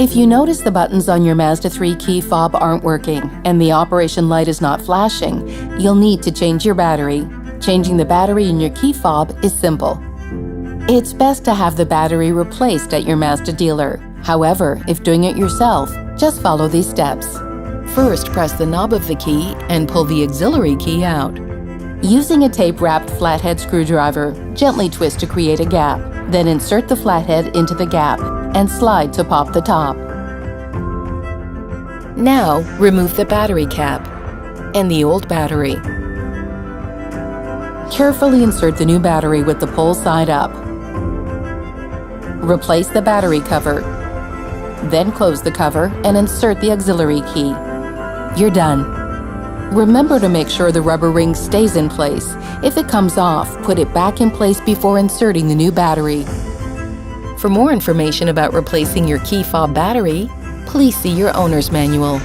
If you notice the buttons on your Mazda 3 key fob aren't working and the operation light is not flashing, you'll need to change your battery. Changing the battery in your key fob is simple. It's best to have the battery replaced at your Mazda dealer. However, if doing it yourself, just follow these steps. First, press the knob of the key and pull the auxiliary key out. Using a tape-wrapped flathead screwdriver, gently twist to create a gap. Then insert the flathead into the gap and slide to pop the top. Now, remove the battery cap and the old battery. Carefully insert the new battery with the pole side up. Replace the battery cover. Then close the cover and insert the auxiliary key. You're done. Remember to make sure the rubber ring stays in place. If it comes off, put it back in place before inserting the new battery. For more information about replacing your key fob battery, please see your owner's manual.